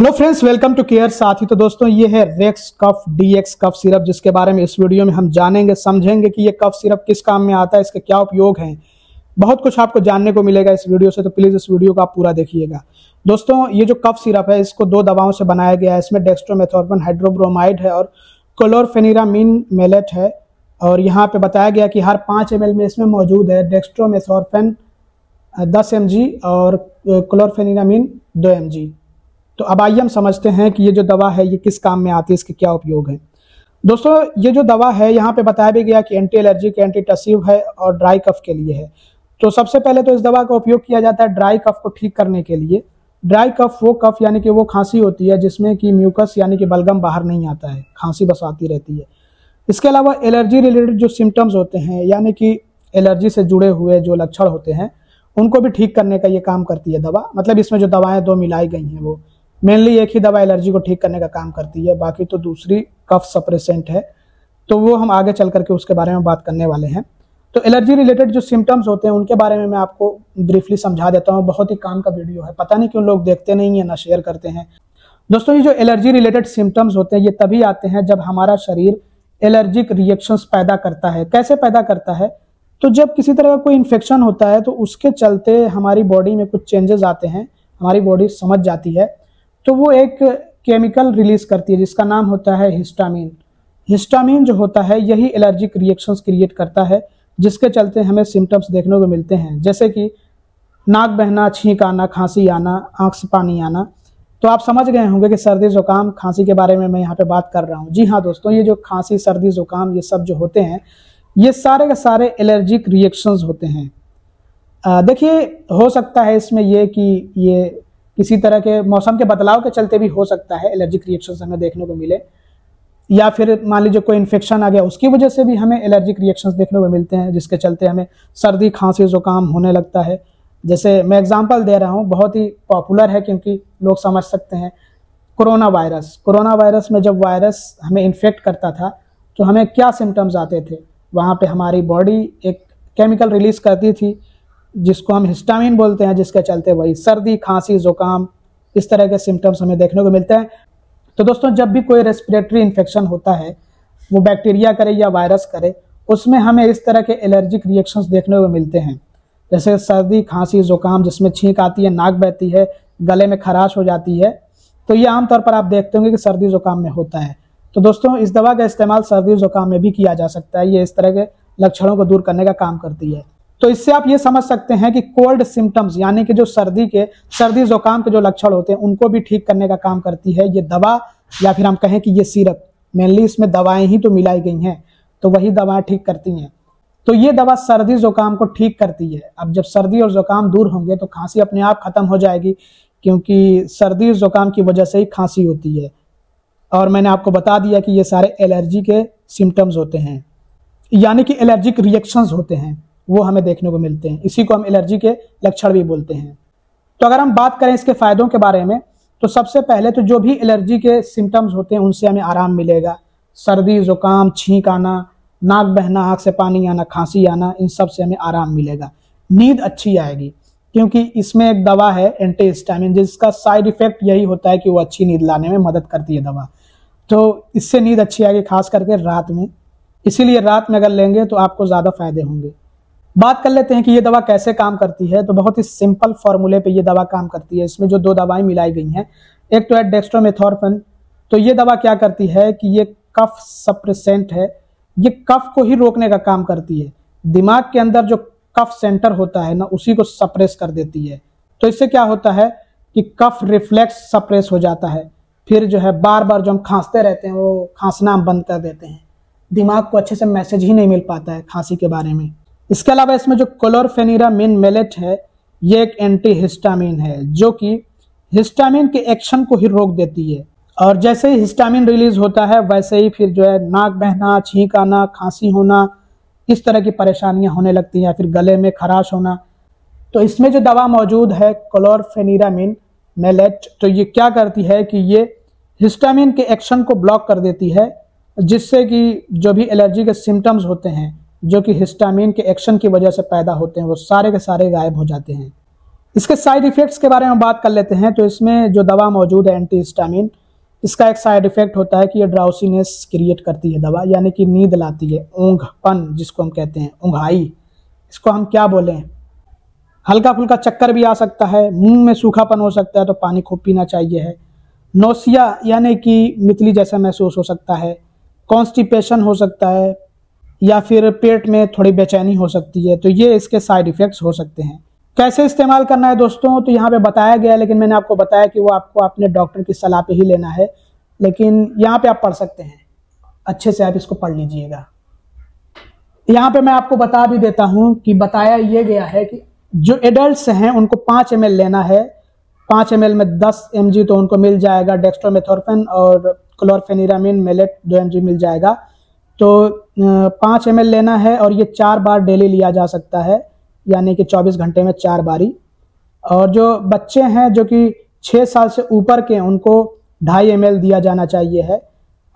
Hello friends, welcome to care Saathi. तो दोस्तों, ये है Rex cough DX cough syrup, जिसके बारे में इस वीडियो में हम जानेंगे, समझेंगे कि ये कफ सिरप किस काम में आता है, इसके क्या उपयोग हैं। बहुत कुछ आपको जानने को मिलेगा इस वीडियो से, तो प्लीज इस वीडियो को आप पूरा देखिएगा। दोस्तों, ये जो कफ सिरप है इसको दो दवाओं से बनाया गया है। इसमें डेक्स्ट्रोमेथोर्पन हाइड्रोब्रोमाइड है और क्लोरफेनिरामिन मेलेट है। और यहाँ पे बताया गया कि हर 5 ml में इसमें मौजूद है डेक्स्ट्रोमेथोर्पन 10 mg और क्लोरफेनिरामिन 2 mg। तो अब आइए हम समझते हैं कि ये जो दवा है ये किस काम में आती है, इसके क्या उपयोग है। दोस्तों, ये जो दवा है यहाँ पे बताया भी गया कि एंटी एलर्जिक, एंटी टसिव है और ड्राई कफ के लिए है। तो सबसे पहले तो इस दवा का उपयोग किया जाता है ड्राई कफ को ठीक करने के लिए। ड्राई कफ वो कफ यानी कि वो खांसी होती है जिसमें कि म्यूकस यानी कि बलगम बाहर नहीं आता है, खांसी बस आती रहती है। इसके अलावा एलर्जी रिलेटेड जो सिम्टम्स होते हैं यानी कि एलर्जी से जुड़े हुए जो लक्षण होते हैं उनको भी ठीक करने का ये काम करती है दवा। मतलब इसमें जो दवाएं दो मिलाई गई हैं वो मेनली एक ही दवा एलर्जी को ठीक करने का काम करती है, बाकी तो दूसरी कफ सप्रेसेंट है। तो वो हम आगे चल करके उसके बारे में बात करने वाले हैं। तो एलर्जी रिलेटेड जो सिम्टम्स होते हैं उनके बारे में मैं आपको ब्रीफली समझा देता हूँ। बहुत ही काम का वीडियो है, पता नहीं क्यों लोग देखते नहीं है ना शेयर करते हैं। दोस्तों, ये जो एलर्जी रिलेटेड सिम्टम्स होते हैं ये तभी आते हैं जब हमारा शरीर एलर्जिक रिएक्शंस पैदा करता है। कैसे पैदा करता है? तो जब किसी तरह का कोई इन्फेक्शन होता है तो उसके चलते हमारी बॉडी में कुछ चेंजेस आते हैं, हमारी बॉडी समझ जाती है, तो वो एक केमिकल रिलीज करती है जिसका नाम होता है हिस्टामिन। हिस्टामिन जो होता है यही एलर्जिक रिएक्शंस क्रिएट करता है, जिसके चलते हमें सिम्टम्स देखने को मिलते हैं, जैसे कि नाक बहना, छींक आना, खांसी आना, आंख से पानी आना। तो आप समझ गए होंगे कि सर्दी जुकाम खांसी के बारे में मैं यहाँ पे बात कर रहा हूँ। जी हाँ दोस्तों, ये जो खांसी, सर्दी, जुकाम ये सब जो होते हैं ये सारे के सारे एलर्जिक रिएक्शंस होते हैं। देखिए, हो सकता है इसमें ये कि ये किसी तरह के मौसम के बदलाव के चलते भी हो सकता है एलर्जिक रिएक्शंस हमें देखने को मिले, या फिर मान लीजिए कोई इन्फेक्शन आ गया उसकी वजह से भी हमें एलर्जिक रिएक्शंस देखने को मिलते हैं, जिसके चलते हमें सर्दी, खांसी, जुकाम होने लगता है। जैसे मैं एग्जांपल दे रहा हूँ, बहुत ही पॉपुलर है क्योंकि लोग समझ सकते हैं। कोरोना वायरस में जब वायरस हमें इन्फेक्ट करता था तो हमें क्या सिम्टम्स आते थे? वहाँ पे हमारी बॉडी एक केमिकल रिलीज करती थी जिसको हम हिस्टामिन बोलते हैं, जिसके चलते वही सर्दी, खांसी, जुकाम इस तरह के सिम्टम्स हमें देखने को मिलते हैं। तो दोस्तों, जब भी कोई रेस्पिरेटरी इन्फेक्शन होता है, वो बैक्टीरिया करे या वायरस करे, उसमें हमें इस तरह के एलर्जिक रिएक्शंस देखने को मिलते हैं, जैसे सर्दी, खांसी, जुकाम, जिसमें छींक आती है, नाक बहती है, गले में खराश हो जाती है। तो ये आमतौर पर आप देखते होंगे कि सर्दी जुकाम में होता है। तो दोस्तों, इस दवा का इस्तेमाल सर्दी जुकाम में भी किया जा सकता है। ये इस तरह के लक्षणों को दूर करने का काम करती है। तो इससे आप ये समझ सकते हैं कि कोल्ड सिम्टम्स यानी कि जो सर्दी जुकाम के जो लक्षण होते हैं उनको भी ठीक करने का काम करती है ये दवा, या फिर हम कहें कि ये सिरप। मेनली इसमें दवाएं ही तो मिलाई गई हैं, तो वही दवाएं ठीक करती हैं। तो ये दवा सर्दी जुकाम को ठीक करती है। अब जब सर्दी और जुकाम दूर होंगे तो खांसी अपने आप खत्म हो जाएगी, क्योंकि सर्दी जुकाम की वजह से ही खांसी होती है। और मैंने आपको बता दिया कि ये सारे एलर्जी के सिम्टम्स होते हैं, यानी कि एलर्जिक रिएक्शंस होते हैं, वो हमें देखने को मिलते हैं। इसी को हम एलर्जी के लक्षण भी बोलते हैं। तो अगर हम बात करें इसके फायदों के बारे में, तो सबसे पहले तो जो भी एलर्जी के सिम्टम्स होते हैं उनसे हमें आराम मिलेगा। सर्दी, जुकाम, छींक आना, नाक बहना, आंख से पानी आना, खांसी आना, इन सब से हमें आराम मिलेगा। नींद अच्छी आएगी, क्योंकि इसमें एक दवा है एंटी हिस्टामिन, जिसका साइड इफेक्ट यही होता है कि वो अच्छी नींद लाने में मदद करती है दवा। तो इससे नींद अच्छी आएगी, खास करके रात में। इसीलिए रात में अगर लेंगे तो आपको ज्यादा फायदे होंगे। बात कर लेते हैं कि ये दवा कैसे काम करती है। तो बहुत ही सिंपल फॉर्मूले पे ये दवा काम करती है। इसमें जो दो दवाएं मिलाई गई हैं, एक तो है डेक्स्ट्रोमेथोर्पन। तो ये दवा क्या करती है कि ये कफ सप्रेसेंट है, ये कफ को ही रोकने का काम करती है। दिमाग के अंदर जो कफ सेंटर होता है ना, उसी को सप्रेस कर देती है। तो इससे क्या होता है कि कफ रिफ्लेक्स सप्रेस हो जाता है। फिर जो है बार बार जो हम खांसते रहते हैं वो खांसना हम बंद कर देते हैं। दिमाग को अच्छे से मैसेज ही नहीं मिल पाता है खांसी के बारे में। इसके अलावा इसमें जो क्लोरफेनिरामिन मेलेट है ये एक एंटी हिस्टामिन है, जो कि हिस्टामिन के एक्शन को ही रोक देती है। और जैसे ही हिस्टामिन रिलीज होता है वैसे ही फिर जो है नाक बहना, छींक आना, खांसी होना, इस तरह की परेशानियां होने लगती हैं, या फिर गले में खराश होना। तो इसमें जो दवा मौजूद है क्लोरफेनिरामिन मेलेट, तो ये क्या करती है कि ये हिस्टामिन के एक्शन को ब्लॉक कर देती है, जिससे कि जो भी एलर्जी के सिम्टम्स होते हैं जो कि हिस्टामिन के एक्शन की वजह से पैदा होते हैं वो सारे के सारे गायब हो जाते हैं। इसके साइड इफेक्ट्स के बारे में बात कर लेते हैं। तो इसमें जो दवा मौजूद है एंटीहिस्टामिन, इसका एक साइड इफेक्ट होता है कि ये ड्राउसीनेस क्रिएट करती है दवा, यानी कि नींद लाती है, ऊंघपन जिसको हम कहते हैं, ऊंघाई, इसको हम क्या बोलें, हल्का फुल्का चक्कर भी आ सकता है, मुंह में सूखापन हो सकता है तो पानी खूब पीना चाहिए है, नोसिया यानी कि मितली जैसा महसूस हो सकता है, कॉन्स्टिपेशन हो सकता है, या फिर पेट में थोड़ी बेचैनी हो सकती है। तो ये इसके साइड इफेक्ट्स हो सकते हैं। कैसे इस्तेमाल करना है दोस्तों, तो यहाँ पे बताया गया है, लेकिन मैंने आपको बताया कि वो आपको अपने डॉक्टर की सलाह पे ही लेना है, लेकिन यहाँ पे आप पढ़ सकते हैं, अच्छे से आप इसको पढ़ लीजिएगा। यहाँ पे मैं आपको बता भी देता हूँ कि बताया ये गया है कि जो एडल्ट्स हैं उनको 5 ml लेना है। 5 ml में 10 mg तो उनको मिल जाएगा डेक्स्ट्रोमेथोर्फिन, और क्लोरफेनिरामिन मेलेट 2 mg मिल जाएगा। तो 5 ml लेना है और ये 4 बार डेली लिया जा सकता है, यानी कि 24 घंटे में 4 बारी। और जो बच्चे हैं जो कि 6 साल से ऊपर के, उनको 2.5 ml दिया जाना चाहिए है।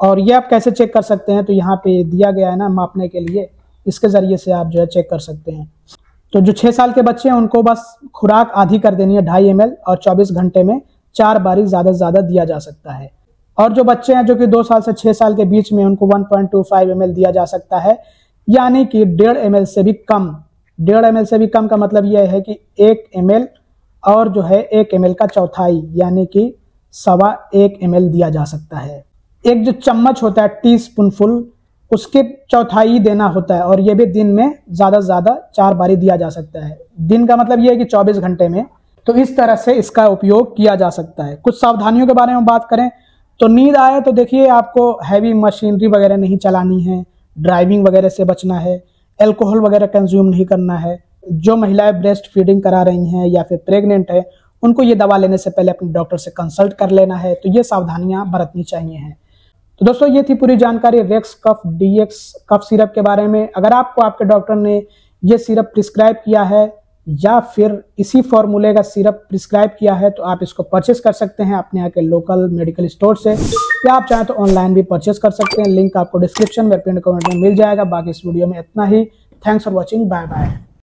और ये आप कैसे चेक कर सकते हैं, तो यहाँ पे दिया गया है ना मापने के लिए, इसके ज़रिए से आप जो है चेक कर सकते हैं। तो जो 6 साल के बच्चे हैं उनको बस खुराक आधी कर देनी है 2.5 ml, और 24 घंटे में 4 बारी ज़्यादा से ज़्यादा दिया जा सकता है। और जो बच्चे हैं जो कि 2 साल से 6 साल के बीच में, उनको 1.25 ml दिया जा सकता है, यानी कि 1.5 ml से भी कम। 1.5 ml से भी कम का मतलब यह है कि 1 ml और जो है 1 ml का चौथाई, यानी कि 1.25 ml दिया जा सकता है। एक जो चम्मच होता है टी स्पूनफुल, उसके चौथाई देना होता है, और ये भी दिन में ज़्यादा से ज़्यादा 4 बारी दिया जा सकता है। दिन का मतलब ये है कि 24 घंटे में। तो इस तरह से इसका उपयोग किया जा सकता है। कुछ सावधानियों के बारे में बात करें तो नींद आए तो देखिए आपको हैवी मशीनरी वगैरह नहीं चलानी है, ड्राइविंग वगैरह से बचना है, एल्कोहल वगैरह कंज्यूम नहीं करना है। जो महिलाएं ब्रेस्ट फीडिंग करा रही हैं या फिर प्रेग्नेंट है, उनको ये दवा लेने से पहले अपने डॉक्टर से कंसल्ट कर लेना है। तो ये सावधानियां बरतनी चाहिए हैं। तो दोस्तों ये थी पूरी जानकारी racks cough DX cough syrup के बारे में। अगर आपको आपके डॉक्टर ने ये सिरप प्रिस्क्राइब किया है या फिर इसी फॉर्मूले का सिरप प्रिस्क्राइब किया है, तो आप इसको परचेस कर सकते हैं अपने यहाँ के लोकल मेडिकल स्टोर से, या आप चाहें तो ऑनलाइन भी परचेस कर सकते हैं। लिंक आपको डिस्क्रिप्शन में, पिन कमेंट में मिल जाएगा। बाकी इस वीडियो में इतना ही। Thanks for watching, bye bye.